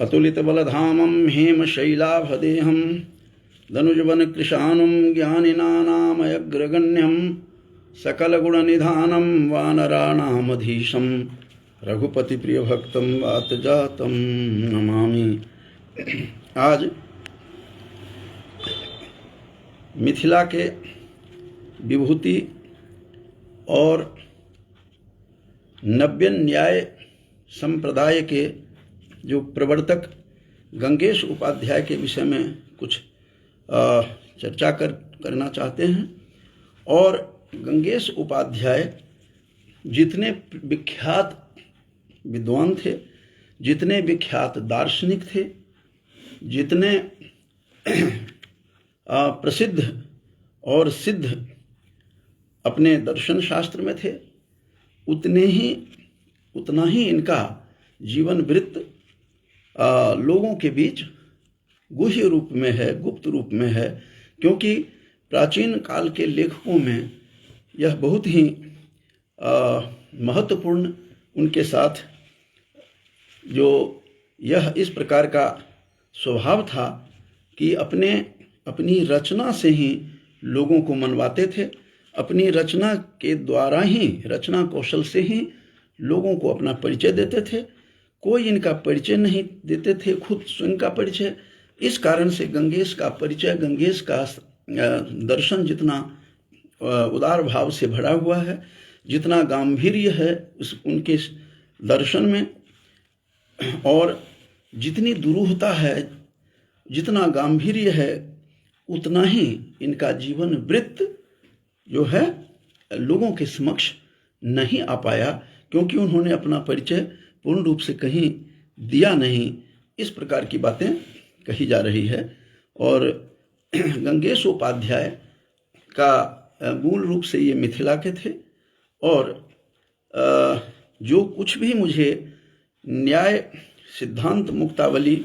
अतुलितबलधामं हेमशैलाभदेहं दनुजवनकृशानुं ज्ञानिनानामयग्रगण्यं सकलगुणनिधानं वानराणामधीशं रघुपतिप्रियभक्तं वातजातं नमामि। आज मिथिला के विभूति और नव्य न्याय संप्रदाय के जो प्रवर्तक गंगेश उपाध्याय के विषय में कुछ चर्चा करना चाहते हैं। और गंगेश उपाध्याय जितने विख्यात विद्वान थे, जितने विख्यात दार्शनिक थे, जितने प्रसिद्ध और सिद्ध अपने दर्शन शास्त्र में थे, उतना ही इनका जीवन वृत्त लोगों के बीच गुह्य रूप में है, गुप्त रूप में है। क्योंकि प्राचीन काल के लेखकों में यह बहुत ही महत्वपूर्ण उनके साथ जो यह इस प्रकार का स्वभाव था कि अपनी रचना से ही लोगों को मनवाते थे, अपनी रचना के द्वारा ही, रचना कौशल से ही लोगों को अपना परिचय देते थे। कोई इनका परिचय नहीं देते थे, खुद स्वयं का परिचय। इस कारण से गंगेश का परिचय, गंगेश का दर्शन जितना उदार भाव से भरा हुआ है, जितना गांधीर्य है उनके दर्शन में, और जितनी दुरूहता है, जितना गांधीर्य है, उतना ही इनका जीवन वृत्त जो है लोगों के समक्ष नहीं आ पाया, क्योंकि उन्होंने अपना परिचय पूर्ण रूप से कहीं दिया नहीं। इस प्रकार की बातें कही जा रही है। और गंगेश उपाध्याय का मूल रूप से ये मिथिला के थे। और जो कुछ भी मुझे न्याय सिद्धांत मुक्तावली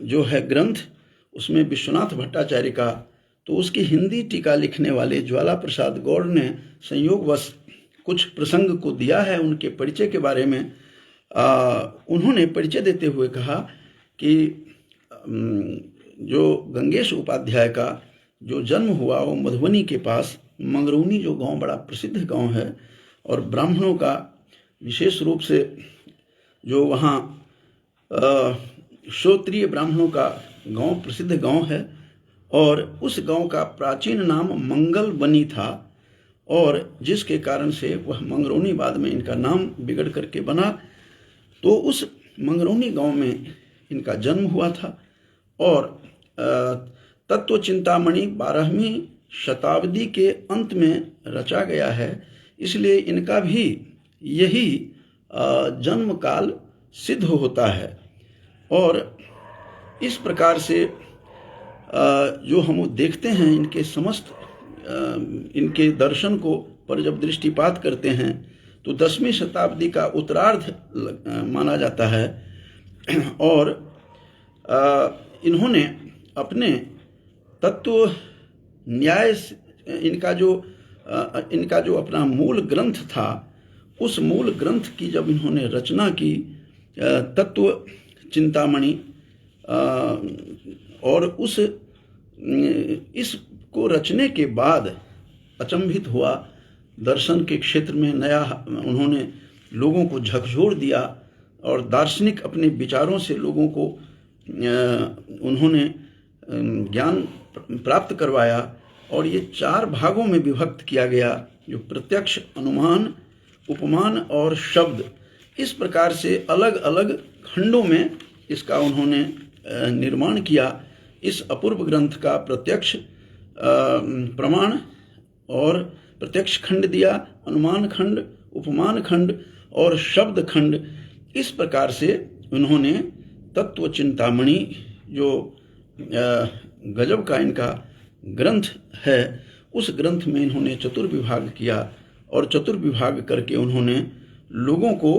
जो है ग्रंथ, उसमें विश्वनाथ भट्टाचार्य का, तो उसकी हिंदी टीका लिखने वाले ज्वाला प्रसाद गौड़ ने संयोगवश कुछ प्रसंग को दिया है उनके परिचय के बारे में। उन्होंने परिचय देते हुए कहा कि जो गंगेश उपाध्याय का जो जन्म हुआ वो मधुबनी के पास मंगरौनी जो गांव बड़ा प्रसिद्ध गांव है, और ब्राह्मणों का विशेष रूप से जो वहाँ श्रोत्रिय ब्राह्मणों का गांव प्रसिद्ध गांव है, और उस गांव का प्राचीन नाम मंगल बनी था, और जिसके कारण से वह मंगरौनी बाद में इनका नाम बिगड़ करके बना। तो उस मंगरौनी गांव में इनका जन्म हुआ था। और तत्व चिंतामणि 12वीं शताब्दी के अंत में रचा गया है, इसलिए इनका भी यही जन्म काल सिद्ध होता है। और इस प्रकार से जो हम देखते हैं इनके समस्त इनके दर्शन को पर जब दृष्टिपात करते हैं तो 10वीं शताब्दी का उत्तरार्ध माना जाता है। और इन्होंने अपने तत्व न्याय, इनका जो अपना मूल ग्रंथ था, उस मूल ग्रंथ की जब इन्होंने रचना की, तत्व चिंतामणि, और इसको रचने के बाद अचंभित हुआ, दर्शन के क्षेत्र में नया उन्होंने लोगों को झकझोर दिया, और दार्शनिक अपने विचारों से लोगों को उन्होंने ज्ञान प्राप्त करवाया। और ये 4 भागों में विभक्त किया गया, जो प्रत्यक्ष, अनुमान, उपमान और शब्द, इस प्रकार से अलग अलग खंडों में इसका उन्होंने निर्माण किया। इस अपूर्व ग्रंथ का प्रत्यक्ष प्रमाण और प्रत्यक्ष खंड दिया, अनुमान खंड, उपमान खंड और शब्द खंड। इस प्रकार से उन्होंने तत्व चिंतामणि जो गजब का इनका ग्रंथ है, उस ग्रंथ में इन्होंने चतुर्विभाग किया, और चतुर्विभाग करके उन्होंने लोगों को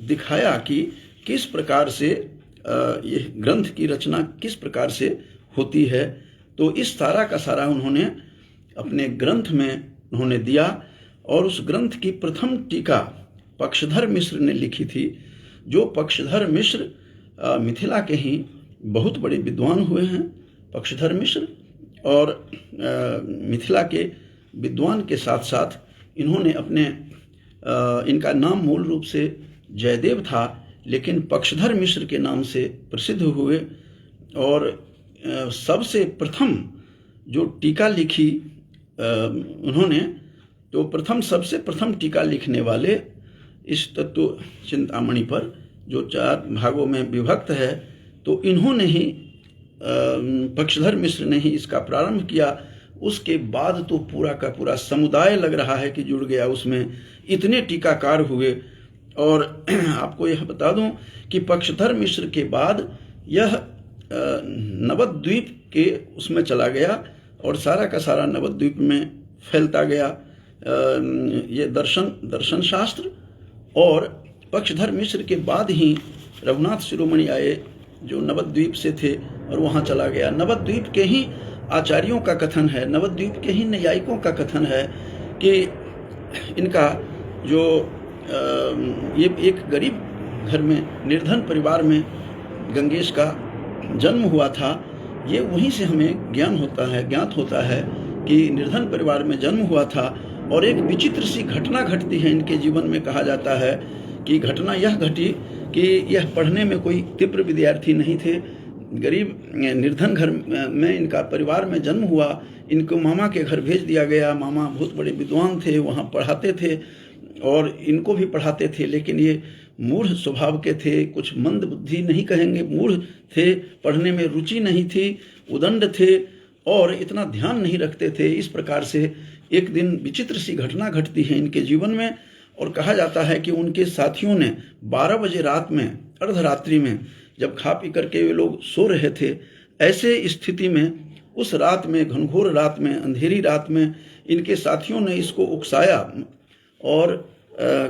दिखाया कि किस प्रकार से यह ग्रंथ की रचना किस प्रकार से होती है। तो इस सारा का सारा उन्होंने अपने ग्रंथ में उन्होंने दिया। और उस ग्रंथ की प्रथम टीका पक्षधर मिश्र ने लिखी थी। जो पक्षधर मिश्र मिथिला के ही बहुत बड़े विद्वान हुए हैं पक्षधर मिश्र। और मिथिला के विद्वान के साथ साथ इन्होंने अपने इनका नाम मूल रूप से जयदेव था, लेकिन पक्षधर मिश्र के नाम से प्रसिद्ध हुए। और सबसे प्रथम जो टीका लिखी उन्होंने, तो सबसे प्रथम टीका लिखने वाले इस तत्व चिंतामणि पर, जो 4 भागों में विभक्त है, तो इन्होंने ही पक्षधर मिश्र ने ही इसका प्रारंभ किया। उसके बाद तो पूरा का पूरा समुदाय लग रहा है कि जुड़ गया उसमें, इतने टीकाकार हुए। और आपको यह बता दूं कि पक्षधर मिश्र के बाद यह नवद्वीप के उसमें चला गया और सारा का सारा नवद्वीप में फैलता गया ये दर्शन शास्त्र। और पक्षधर मिश्र के बाद ही रघुनाथ शिरोमणि आए जो नवद्वीप से थे और वहाँ चला गया। नवद्वीप के ही आचार्यों का कथन है, नवद्वीप के ही न्यायिकों का कथन है कि इनका जो ये एक गरीब घर में निर्धन परिवार में गंगेश का जन्म हुआ था। ये वहीं से हमें ज्ञात होता है कि निर्धन परिवार में जन्म हुआ था। और एक विचित्र सी घटना घटती है इनके जीवन में। कहा जाता है कि घटना यह घटी कि यह पढ़ने में कोई तीव्र विद्यार्थी नहीं थे, गरीब निर्धन घर में इनका परिवार में जन्म हुआ। इनको मामा के घर भेज दिया गया। मामा बहुत बड़े विद्वान थे, वहाँ पढ़ाते थे और इनको भी पढ़ाते थे, लेकिन ये मूढ़ स्वभाव के थे, कुछ मंद बुद्धि नहीं कहेंगे, मूढ़ थे, पढ़ने में रुचि नहीं थी, उदंड थे और इतना ध्यान नहीं रखते थे। इस प्रकार से एक दिन विचित्र सी घटना घटती है इनके जीवन में। और कहा जाता है कि उनके साथियों ने 12 बजे रात में, अर्धरात्रि में, जब खा पी करके वे लोग सो रहे थे, ऐसे स्थिति में उस रात में, घनघोर रात में, अंधेरी रात में, इनके साथियों ने इसको उकसाया और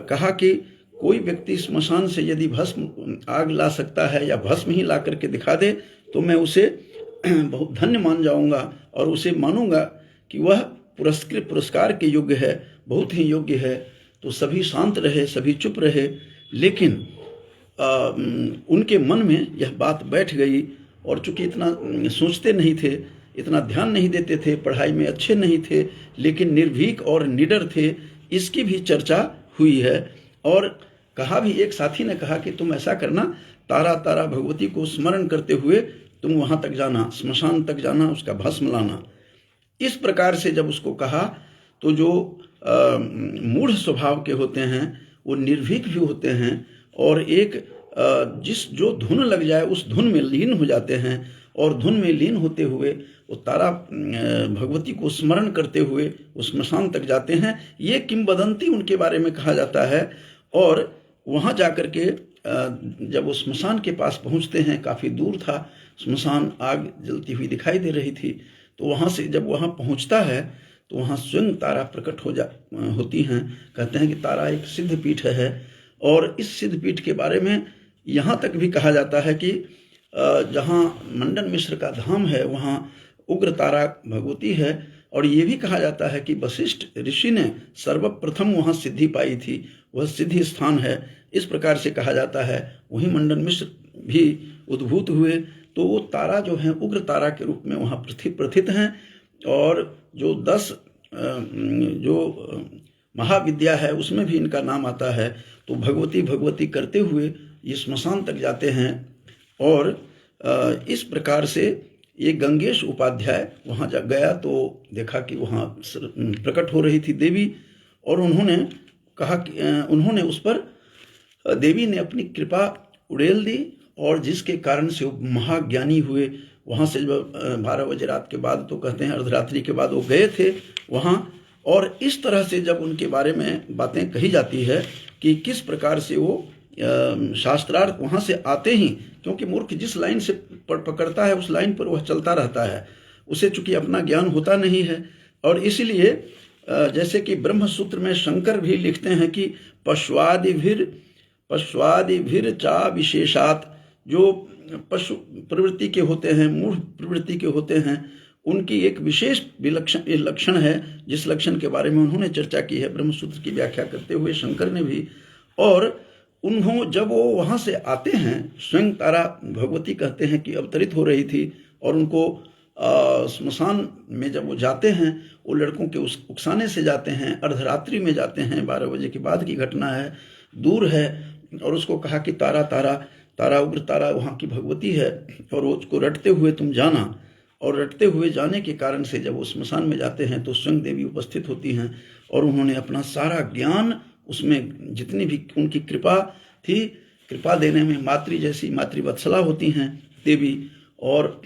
कहा कि कोई व्यक्ति स्मशान से यदि भस्म आग ला सकता है या भस्म ही ला करके दिखा दे तो मैं उसे बहुत धन्य मान जाऊंगा और उसे मानूंगा कि वह पुरस्कार के योग्य है, बहुत ही योग्य है। तो सभी शांत रहे, सभी चुप रहे। लेकिन उनके मन में यह बात बैठ गई और चूंकि इतना सोचते नहीं थे, इतना ध्यान नहीं देते थे, पढ़ाई में अच्छे नहीं थे, लेकिन निर्भीक और निडर थे, इसकी भी चर्चा हुई है। और कहा भी, एक साथी ने कहा कि तुम ऐसा करना, तारा तारा भगवती को स्मरण करते हुए तुम वहाँ तक जाना, स्मशान तक जाना, उसका भस्म लाना। इस प्रकार से जब उसको कहा तो जो मूढ़ स्वभाव के होते हैं वो निर्भीक भी होते हैं और एक जो धुन लग जाए उस धुन में लीन हो जाते हैं। और धुन में लीन होते हुए वो तारा भगवती को स्मरण करते हुए उस स्मशान तक जाते हैं। ये किंवदंती उनके बारे में कहा जाता है। और वहाँ जाकर के जब वो स्मशान के पास पहुँचते हैं, काफ़ी दूर था स्मशान, आग जलती हुई दिखाई दे रही थी। तो वहाँ से जब वहाँ पहुँचता है तो वहाँ स्वयं तारा प्रकट होती हैं। कहते हैं कि तारा एक सिद्ध पीठ है। और इस सिद्ध पीठ के बारे में यहाँ तक भी कहा जाता है कि जहाँ मंडन मिश्र का धाम है वहाँ उग्र तारा भगवती है। और ये भी कहा जाता है कि वशिष्ठ ऋषि ने सर्वप्रथम वहाँ सिद्धि पाई थी, वह सिद्धि स्थान है। इस प्रकार से कहा जाता है। वहीं मंडन मिश्र भी उद्भूत हुए। तो वो तारा जो है उग्र तारा के रूप में वहाँ प्रथित हैं। और जो 10 जो महाविद्या है उसमें भी इनका नाम आता है। तो भगवती भगवती करते हुए ये स्मशान तक जाते हैं। और इस प्रकार से ये गंगेश उपाध्याय वहाँ जब गया तो देखा कि वहाँ प्रकट हो रही थी देवी। और उन्होंने कहा कि उन्होंने उस पर, देवी ने अपनी कृपा उड़ेल दी और जिसके कारण से वो महाज्ञानी हुए। वहाँ से जब 12 बजे रात के बाद, तो कहते हैं अर्धरात्रि के बाद वो गए थे वहाँ। और इस तरह से जब उनके बारे में बातें कही जाती है कि किस प्रकार से वो शास्त्रार्थ वहाँ से आते ही, क्योंकि मूर्ख जिस लाइन से पकड़ता है उस लाइन पर वह चलता रहता है, उसे चूंकि अपना ज्ञान होता नहीं है। और इसलिए जैसे कि ब्रह्म सूत्र में शंकर भी लिखते हैं कि पश्वादिभिर चा विशेषात, जो पशु प्रवृत्ति के होते हैं, मूढ़ प्रवृत्ति के होते हैं, उनकी एक विशेष लक्षण है, जिस लक्षण के बारे में उन्होंने चर्चा की है ब्रह्मसूत्र की व्याख्या करते हुए शंकर ने भी। और जब वो वहाँ से आते हैं, स्वयं तारा भगवती कहते हैं कि अवतरित हो रही थी, और उनको स्मशान में जब वो जाते हैं, वो लड़कों के उकसाने से जाते हैं, अर्धरात्रि में जाते हैं, 12 बजे के बाद की घटना है, दूर है, और उसको कहा कि तारा तारा तारा, उग्र तारा वहाँ की भगवती है, और उसको रटते हुए तुम जाना। और रटते हुए जाने के कारण से जब वो स्मशान में जाते हैं तो स्वयं देवी उपस्थित होती हैं, और उन्होंने अपना सारा ज्ञान, उसमें जितनी भी उनकी कृपा थी, कृपा देने में मातृ जैसी मातृवत्सला होती हैं देवी, और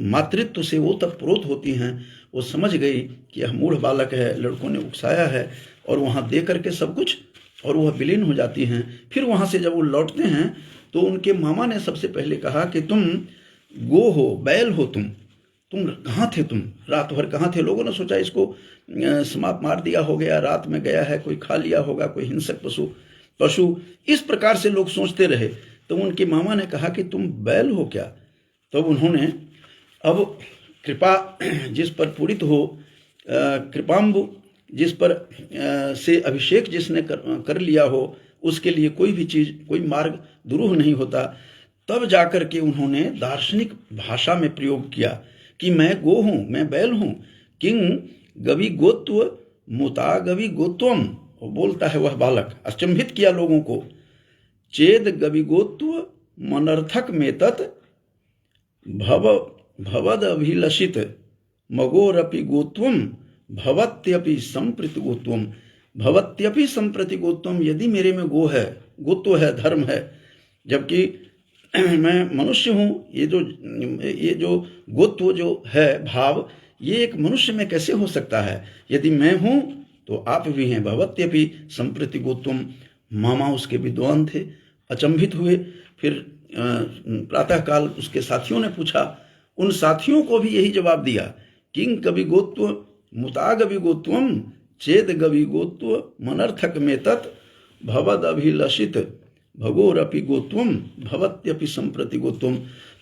मातृत्व से वो तत्प्रोत होती हैं। वो समझ गई कि यह मूढ़ बालक है, लड़कों ने उकसाया है, और वहाँ दे करके सब कुछ, और वह विलीन हो जाती हैं। फिर वहाँ से जब वो लौटते हैं तो उनके मामा ने सबसे पहले कहा कि तुम गो हो, बैल हो, तुम कहाँ थे, तुम रात भर कहाँ थे? लोगों ने सोचा इसको समाप्त मार दिया हो गया, रात में गया है, कोई खा लिया होगा, कोई हिंसक पशु, इस प्रकार से लोग सोचते रहे। तो उनके मामा ने कहा कि तुम बैल हो क्या? तब उन्होंने अब कृपा जिस पर पूरित हो, कृपाम्बु जिस पर से अभिषेक जिसने कर लिया हो, उसके लिए कोई भी चीज़, कोई मार्ग दुरूह नहीं होता। तब जाकर के उन्होंने दार्शनिक भाषा में प्रयोग किया कि मैं गो हूँ, मैं बैल हूँ, किंग गवि गोत्व मुता गवि गोत्वम, वो बोलता है वह बालक, अचंभित किया लोगों को। चेद गवि गोत्व मनर्थक में तत् भवद अभिलषित मगोरपि गोत्वम भवत्यपि संप्रति गोत्वम, भवत्यपि संप्रति गोत्वम। यदि मेरे में गो है, गोत्व है, धर्म है, जबकि मैं मनुष्य हूँ, ये जो गोत्व जो है भाव, ये एक मनुष्य में कैसे हो सकता है? यदि मैं हूँ तो आप भी हैं। भवत्यपि संप्रति गोत्वम। मामा उसके विद्वान थे, अचंभित हुए। फिर प्रातःकाल उसके साथियों ने पूछा, उन साथियों को भी यही जवाब दिया, किंग कवि गोत्व मुता गवि गोत्वम चेद गवि गोत्व मनर्थक में तत् भवद अभिलषित भगोरपि गोत्वम भवत्यपि संप्रति गोत्वम।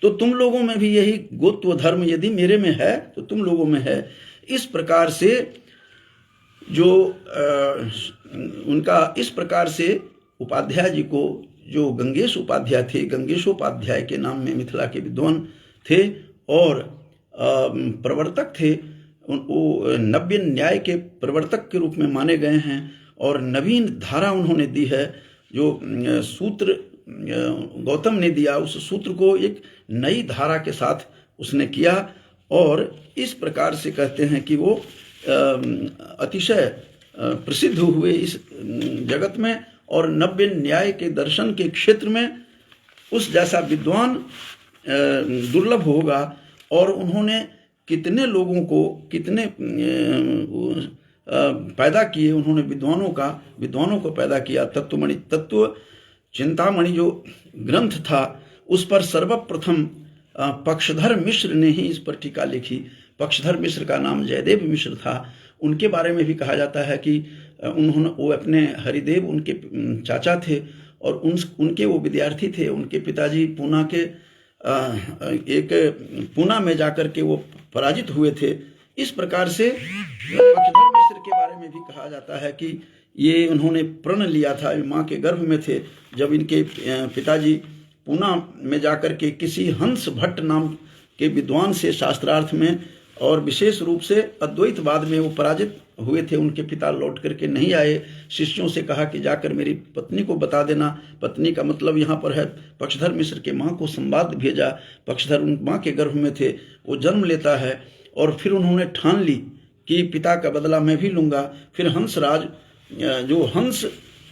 तो तुम लोगों में भी यही गोत्व धर्म यदि मेरे में है तो तुम लोगों में है। इस प्रकार से जो उनका इस प्रकार से उपाध्याय जी को, जो गंगेश उपाध्याय थे, गंगेशोपाध्याय के नाम में मिथिला के विद्वान थे और प्रवर्तक थे, वो नव्य न्याय के प्रवर्तक के रूप में माने गए हैं। और नवीन धारा उन्होंने दी है, जो सूत्र गौतम ने दिया, उस सूत्र को एक नई धारा के साथ उसने किया। और इस प्रकार से कहते हैं कि वो अतिशय प्रसिद्ध हुए इस जगत में, और नव्य न्याय के दर्शन के क्षेत्र में उस जैसा विद्वान दुर्लभ होगा। और उन्होंने कितने लोगों को, कितने पैदा किए, उन्होंने विद्वानों को पैदा किया। तत्व चिंतामणि जो ग्रंथ था, उस पर सर्वप्रथम पक्षधर मिश्र ने ही इस पर टीका लिखी। पक्षधर मिश्र का नाम जयदेव मिश्र था। उनके बारे में भी कहा जाता है कि वो अपने हरिदेव उनके चाचा थे, और उनके वो विद्यार्थी थे। उनके पिताजी पूना में जाकर के वो पराजित हुए थे। इस प्रकार से पक्षधर मिश्र के बारे में भी कहा जाता है कि ये उन्होंने प्रण लिया था, माँ के गर्भ में थे, जब इनके पिताजी पूना में जाकर के किसी हंस भट्ट नाम के विद्वान से शास्त्रार्थ में और विशेष रूप से अद्वैतवाद में वो पराजित हुए थे। उनके पिता लौट करके नहीं आए। शिष्यों से कहा कि जाकर मेरी पत्नी को बता देना। पत्नी का मतलब यहाँ पर है पक्षधर मिश्र के माँ को संवाद भेजा। पक्षधर उन माँ के गर्भ में थे, वो जन्म लेता है, और फिर उन्होंने ठान ली कि पिता का बदला मैं भी लूँगा। फिर हंसराज, जो हंस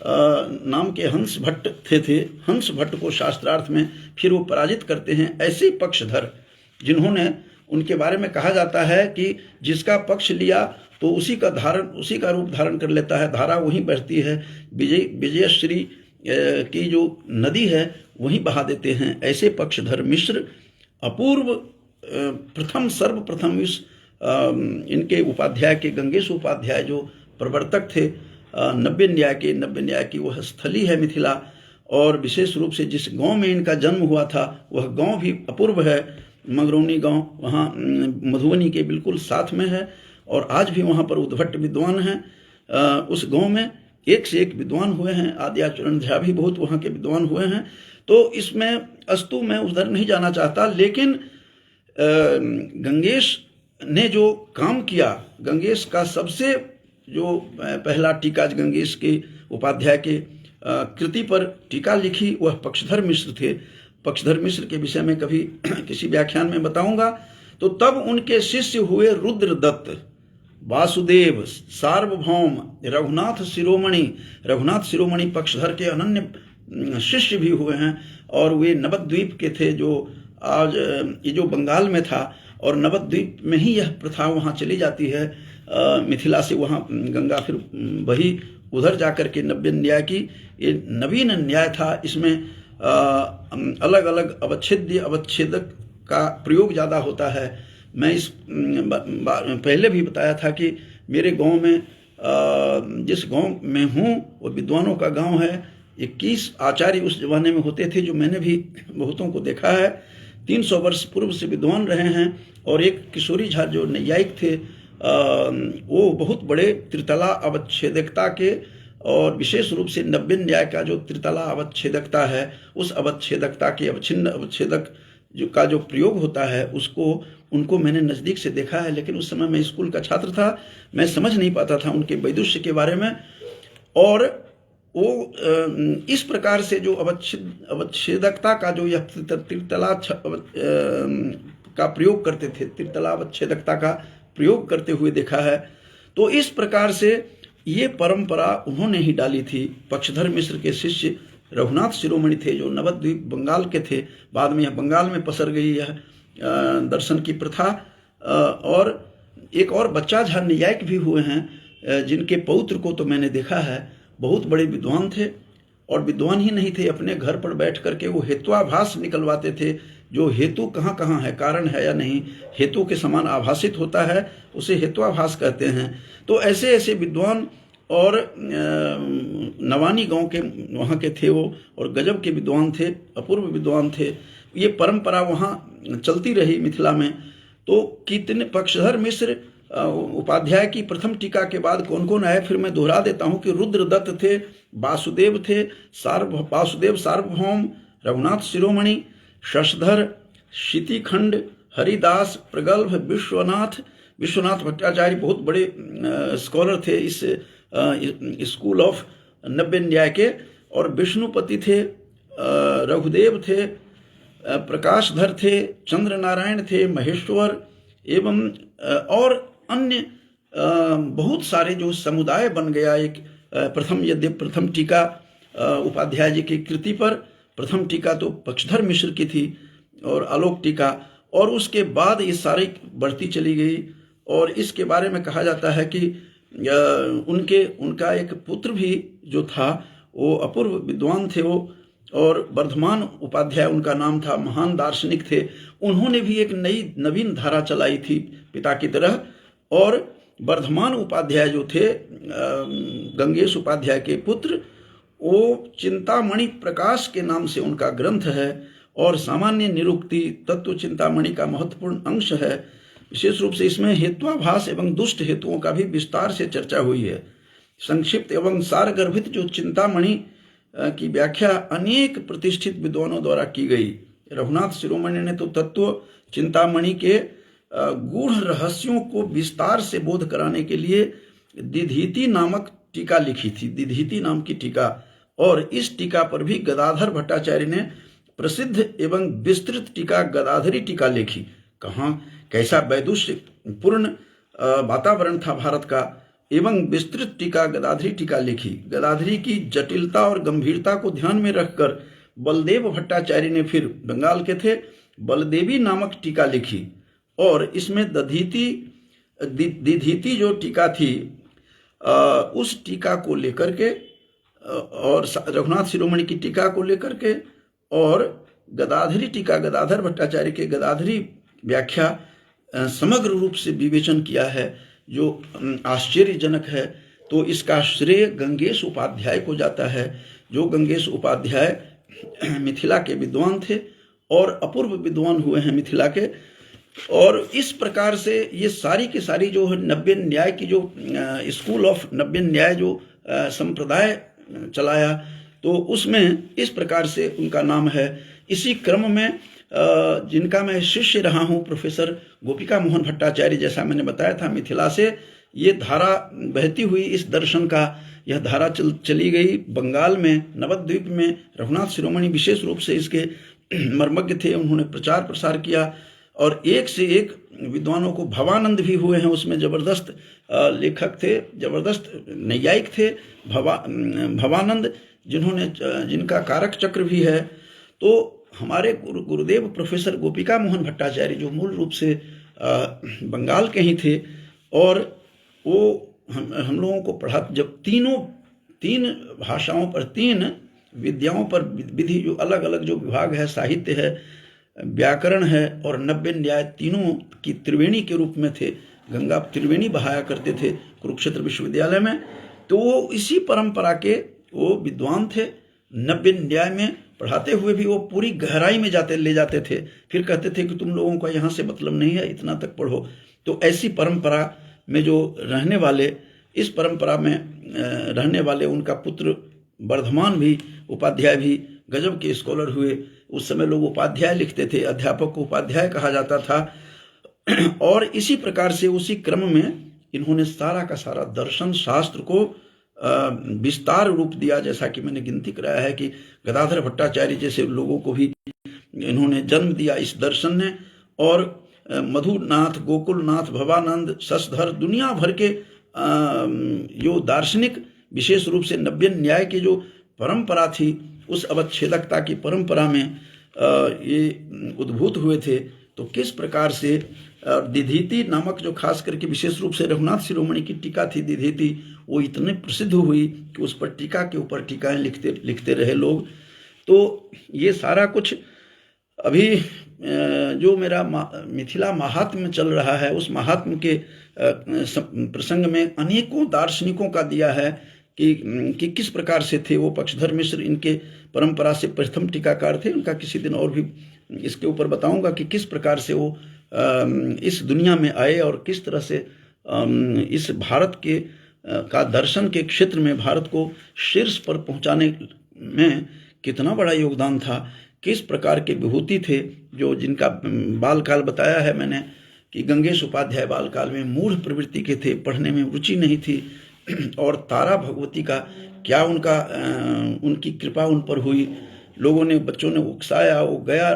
नाम के हंस भट्ट थे, हंस भट्ट को शास्त्रार्थ में फिर वो पराजित करते हैं। ऐसे पक्षधर जिन्होंने, उनके बारे में कहा जाता है कि जिसका पक्ष लिया तो उसी का रूप धारण कर लेता है। धारा वहीं बहती है, विजयश्री की जो नदी है वहीं बहा देते हैं। ऐसे पक्षधर मिश्र अपूर्व सर्वप्रथम इस इनके उपाध्याय के, गंगेश उपाध्याय जो प्रवर्तक थे नव्य न्याय की वह स्थली है मिथिला। और विशेष रूप से जिस गांव में इनका जन्म हुआ था वह गांव भी अपूर्व है, मंगरौनी गांव, वहाँ मधुबनी के बिल्कुल साथ में है। और आज भी वहाँ पर उद्भट विद्वान हैं उस गांव में। एक से एक विद्वान हुए हैं। आद्याचरण झा भी बहुत वहाँ के विद्वान हुए हैं। तो इसमें अस्तु मैं उधर नहीं जाना चाहता, लेकिन गंगेश ने जो काम किया, गंगेश का सबसे जो पहला टीका गंगेश के उपाध्याय के कृति पर टीका लिखी वह पक्षधर मिश्र थे। पक्षधर मिश्र के विषय में कभी किसी व्याख्यान में बताऊंगा। तो तब उनके शिष्य हुए रुद्रदत्त, वासुदेव, सार्वभौम, रघुनाथ शिरोमणि। रघुनाथ शिरोमणि पक्षधर के अनन्य शिष्य भी हुए हैं, और वे नवद्वीप के थे, जो आज ये जो बंगाल में था, और नवद्वीप में ही यह प्रथा वहाँ चली जाती है। मिथिला से वहाँ गंगा फिर वही उधर जाकर के नव्य न्याय की, ये नवीन न्याय था। इसमें अलग अलग अवच्छेद्य अवच्छेदक का प्रयोग ज़्यादा होता है। मैं इस पहले भी बताया था कि मेरे गांव में, जिस गांव में हूँ वो विद्वानों का गांव है। 21 आचार्य उस जमाने में होते थे, जो मैंने भी बहुतों को देखा है। 300 वर्ष पूर्व से विद्वान रहे हैं। और एक किशोरी झा जो नैयायिक थे, वो बहुत बड़े त्रितला अवच्छेदकता के, और विशेष रूप से नव्य न्याय का जो त्रितला अवच्छेदकता है, उस अवच्छेदकता के अवच्छिन्न अवच्छेदक जो का जो प्रयोग होता है, उसको उनको मैंने नज़दीक से देखा है। लेकिन उस समय मैं स्कूल का छात्र था, मैं समझ नहीं पाता था उनके वैदुष्य के बारे में। और वो इस प्रकार से जो अवच्छेदकता का जो यह त्रितला का प्रयोग करते थे, त्रितला अवच्छेदकता का प्रयोग करते हुए देखा है। तो इस प्रकार से ये परंपरा उन्होंने ही डाली थी। पक्षधर मिश्र के शिष्य रघुनाथ शिरोमणि थे, जो नवद्वीप बंगाल के थे। बाद में यह बंगाल में पसर गई यह दर्शन की प्रथा। और एक और बच्चा झा न्यायिक भी हुए हैं, जिनके पौत्र को तो मैंने देखा है। बहुत बड़े विद्वान थे, और विद्वान ही नहीं थे, अपने घर पर बैठ करके वो हेत्वाभास निकलवाते थे। जो हेतु कहाँ कहाँ है, कारण है या नहीं, हेतु के समान आभासित होता है, उसे हेत्वाभास कहते हैं। तो ऐसे ऐसे विद्वान, और नवानी गांव के वहाँ के थे वो, और गजब के विद्वान थे, अपूर्व विद्वान थे। ये परंपरा वहाँ चलती रही मिथिला में। तो कितने पक्षधर मिश्र उपाध्याय की प्रथम टीका के बाद कौन कौन आए, फिर मैं दोहरा देता हूँ कि रुद्रदत्त थे, वासुदेव थे, वासुदेव सार्वभौम, रघुनाथ शिरोमणि, शशधर, शितिखंड, हरिदास, प्रगल्भ, विश्वनाथ भट्टाचार्य बहुत बड़े स्कॉलर थे इस स्कूल ऑफ नव्य न्याय के। और विष्णुपति थे, रघुदेव थे, प्रकाशधर थे, चंद्र नारायण थे, महेश्वर, एवं और अन्य बहुत सारे जो समुदाय बन गया एक प्रथम। यद्य प्रथम टीका उपाध्याय जी की कृति पर, प्रथम टीका तो पक्षधर मिश्र की थी, और आलोक टीका, और उसके बाद ये सारी बढ़ती चली गई। और इसके बारे में कहा जाता है कि उनका एक पुत्र भी जो था, वो अपूर्व विद्वान थे वो, और वर्धमान उपाध्याय उनका नाम था, महान दार्शनिक थे। उन्होंने भी एक नवीन धारा चलाई थी पिता की तरह। और वर्धमान उपाध्याय जो थे, गंगेश उपाध्याय के पुत्र, वो चिंतामणि प्रकाश के नाम से उनका ग्रंथ है, और सामान्य निरुक्ति तत्व चिंतामणि का महत्वपूर्ण अंश है। विशेष रूप से इसमें हेत्वाभास एवं दुष्ट हेतुओं का भी विस्तार से चर्चा हुई है। संक्षिप्त एवं सारगर्भित जो चिंतामणि की व्याख्या अनेक प्रतिष्ठित विद्वानों द्वारा की गई। रघुनाथ शिरोमणि ने तो तत्व चिंतामणि के गूढ़ रहस्यों को विस्तार से बोध कराने के लिए दिधीति नामक टीका लिखी थी, दिधीति नाम की टीका। और इस टीका पर भी गदाधर भट्टाचार्य ने प्रसिद्ध एवं विस्तृत टीका गदाधरी टीका लिखी। कहाँ कैसा वैदुष्य पूर्ण वातावरण था भारत का, एवं विस्तृत टीका गदाधरी टीका लिखी। गदाधरी की जटिलता और गंभीरता को ध्यान में रखकर बलदेव भट्टाचार्य ने, फिर बंगाल के थे, बलदेवी नामक टीका लिखी। और इसमें दिधीति जो टीका थी, उस टीका को लेकर के, और रघुनाथ शिरोमणि की टीका को लेकर के, और गदाधरी टीका गदाधर भट्टाचार्य के गदाधरी व्याख्या समग्र रूप से विवेचन किया है, जो आश्चर्यजनक है। तो इसका श्रेय गंगेश उपाध्याय को जाता है, जो गंगेश उपाध्याय मिथिला के विद्वान थे, और अपूर्व विद्वान हुए हैं मिथिला के। और इस प्रकार से ये सारी की सारी जो नव्य न्याय की जो स्कूल ऑफ नव्य न्याय जो संप्रदाय चलाया, तो उसमें इस प्रकार से उनका नाम है। इसी क्रम में जिनका मैं शिष्य रहा हूँ, प्रोफेसर गोपिका मोहन भट्टाचार्य, जैसा मैंने बताया था, मिथिला से ये धारा बहती हुई, इस दर्शन का यह धारा चली गई बंगाल में, नवद्वीप में। रघुनाथ शिरोमणि विशेष रूप से इसके मर्मज्ञ थे, उन्होंने प्रचार प्रसार किया और एक से एक विद्वानों को, भवानंद भी हुए हैं उसमें, जबरदस्त लेखक थे, जबरदस्त नैयायिक थे भवानंद, जिनका कारक चक्र भी है। तो हमारे गुरुदेव प्रोफेसर गोपिका मोहन भट्टाचार्य, जो मूल रूप से बंगाल के ही थे, और वो हम लोगों को पढ़ा, जब तीन भाषाओं पर, 3 विद्याओं पर विधि, जो अलग अलग जो विभाग है, साहित्य है, व्याकरण है और नव्य न्याय, तीनों की त्रिवेणी के रूप में थे। गंगा त्रिवेणी बहाया करते थे कुरुक्षेत्र विश्वविद्यालय में। तो वो इसी परंपरा के वो विद्वान थे। नव्य न्याय में पढ़ाते हुए भी वो पूरी गहराई में ले जाते थे, फिर कहते थे कि तुम लोगों का यहाँ से मतलब नहीं है, इतना तक पढ़ो। तो ऐसी परंपरा में जो रहने वाले, इस परंपरा में रहने वाले, उनका पुत्र वर्धमान भी, उपाध्याय भी गजब के स्कॉलर हुए। उस समय लोग उपाध्याय लिखते थे, अध्यापक को उपाध्याय कहा जाता था। और इसी प्रकार से उसी क्रम में इन्होंने सारा का सारा दर्शन शास्त्र को विस्तार रूप दिया, जैसा कि मैंने गिनती कराया है कि गदाधर भट्टाचार्य जैसे लोगों को भी इन्होंने जन्म दिया इस दर्शन ने। और मधुनाथ, गोकुलनाथ, भवानंद, शशधर, दुनिया भर के जो दार्शनिक, विशेष रूप से नव्य न्याय की जो परंपरा थी, उस अवच्छेदकता की परंपरा में ये उद्भूत हुए थे। तो किस प्रकार से दिधीति नामक, जो खास करके विशेष रूप से रघुनाथ शिरोमणि की टीका थी दिधीति, वो इतने प्रसिद्ध हुई कि उस पर टीका के ऊपर टीकाएं लिखते रहे लोग। तो ये सारा कुछ अभी जो मेरा मिथिला महात्म्य चल रहा है, उस महात्म्य के प्रसंग में अनेकों दार्शनिकों का दिया है कि किस प्रकार से थे वो। पक्षधर मिश्र इनके परंपरा से प्रथम टीकाकार थे, उनका किसी दिन और भी इसके ऊपर बताऊंगा कि किस प्रकार से वो इस दुनिया में आए और किस तरह से इस भारत के का दर्शन के क्षेत्र में भारत को शीर्ष पर पहुंचाने में कितना बड़ा योगदान था। किस प्रकार के विभूति थे, जो जिनका बालकाल बताया है मैंने कि गंगेश उपाध्याय बालकाल में मूढ़ प्रवृत्ति के थे, पढ़ने में रुचि नहीं थी। और तारा भगवती का क्या उनकी कृपा उन पर हुई। लोगों ने, बच्चों ने उकसाया, वो गया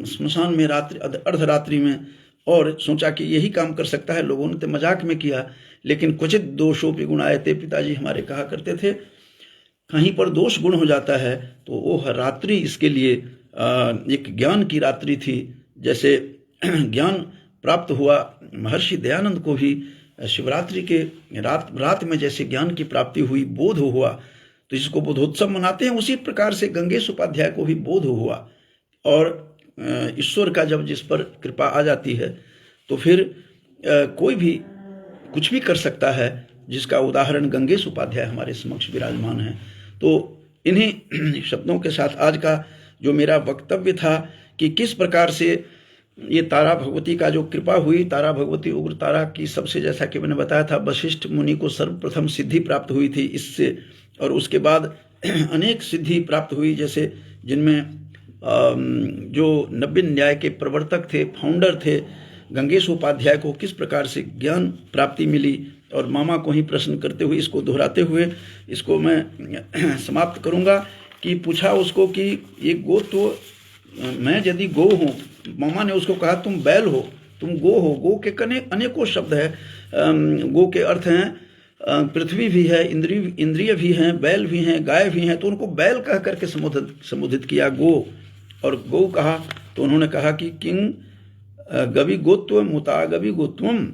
स्मशान में रात्रि, अर्धरात्रि में, और सोचा कि यही काम कर सकता है। लोगों ने तो मजाक में किया, लेकिन क्वचित दोषों पे गुण आए थे, पिताजी हमारे कहा करते थे। कहीं पर दोष गुण हो जाता है तो वो रात्रि इसके लिए एक ज्ञान की रात्रि थी। जैसे ज्ञान प्राप्त हुआ महर्षि दयानंद को भी शिवरात्रि के रात में जैसे ज्ञान की प्राप्ति हुई, बोध हुआ, तो इसको बोधोत्सव मनाते हैं। उसी प्रकार से गंगेश उपाध्याय को भी बोध हुआ। और ईश्वर का जब जिस पर कृपा आ जाती है तो फिर कोई भी कुछ भी कर सकता है, जिसका उदाहरण गंगेश उपाध्याय हमारे समक्ष विराजमान है। तो इन्हीं शब्दों के साथ आज का जो मेरा वक्तव्य था कि किस प्रकार से ये तारा भगवती का जो कृपा हुई, तारा भगवती उग्र तारा की सबसे, जैसा कि मैंने बताया था, वशिष्ठ मुनि को सर्वप्रथम सिद्धि प्राप्त हुई थी इससे, और उसके बाद अनेक सिद्धि प्राप्त हुई, जैसे जिनमें जो नव्य न्याय के प्रवर्तक थे, फाउंडर थे, गंगेश उपाध्याय को किस प्रकार से ज्ञान प्राप्ति मिली। और मामा को ही प्रश्न करते हुए, इसको दोहराते हुए इसको मैं समाप्त करूंगा कि पूछा उसको कि ये गो, तो मैं यदि गो हूँ, मामा ने उसको कहा तुम बैल हो, तुम गो हो। गो के अनेकों शब्द है। गो के अर्थ हैं पृथ्वी भी है, इंद्रिय भी हैं, बैल भी हैं, गाय भी हैं। तो उनको बैल कह करके संबोधित किया, गो। और गो कहा तो उन्होंने कहा कि किंग गवि गोत्व मुता गवि गोत्वम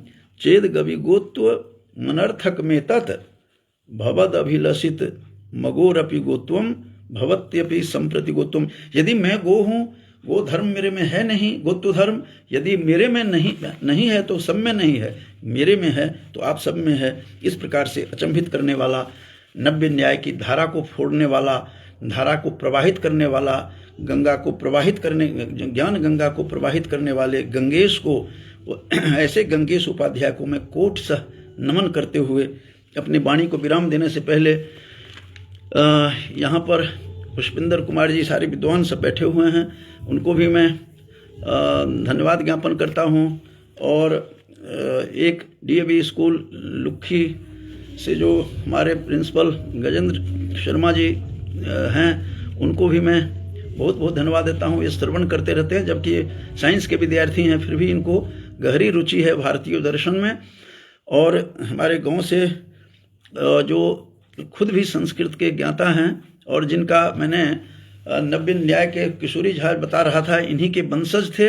चेद गवि गोत्व मनर्थक में तत् भवद अभिलषित मगोरपि गोत्वम भवत्यपि संप्रति गोत्वम। यदि मैं गो हूँ, वो धर्म मेरे में है नहीं, गोत्व धर्म यदि मेरे में नहीं है तो सब में नहीं है, मेरे में है तो आप सब में है। इस प्रकार से अचंभित करने वाला, नव्य न्याय की धारा को फोड़ने वाला, धारा को प्रवाहित करने वाला, गंगा को प्रवाहित करने, ज्ञान गंगा को प्रवाहित करने वाले गंगेश को, ऐसे गंगेश उपाध्याय को मैं कोट सह नमन करते हुए अपनी वाणी को विराम देने से पहले यहाँ पर पुष्पिंदर कुमार जी सारे विद्वान सब बैठे हुए हैं, उनको भी मैं धन्यवाद ज्ञापन करता हूँ। और एक डीएवी स्कूल लुखी से जो हमारे प्रिंसिपल गजेंद्र शर्मा जी हैं, उनको भी मैं बहुत बहुत धन्यवाद देता हूँ। ये श्रवण करते रहते हैं, जबकि ये साइंस के विद्यार्थी हैं, फिर भी इनको गहरी रुचि है भारतीय दर्शन में। और हमारे गांव से जो खुद भी संस्कृत के ज्ञाता हैं और जिनका मैंने नव्य न्याय के किशोरी झा बता रहा था, इन्हीं के वंशज थे।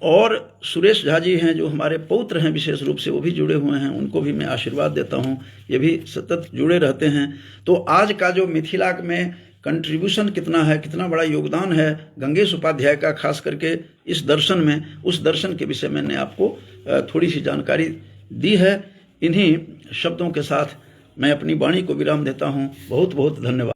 और सुरेश झा जी हैं जो हमारे पौत्र हैं विशेष रूप से, वो भी जुड़े हुए हैं, उनको भी मैं आशीर्वाद देता हूँ, ये भी सतत जुड़े रहते हैं। तो आज का जो मिथिला में कंट्रीब्यूशन कितना है, कितना बड़ा योगदान है गंगेश उपाध्याय का, खास करके इस दर्शन में, उस दर्शन के विषय मैंने आपको थोड़ी सी जानकारी दी है। इन्हीं शब्दों के साथ मैं अपनी वाणी को विराम देता हूँ। बहुत बहुत धन्यवाद।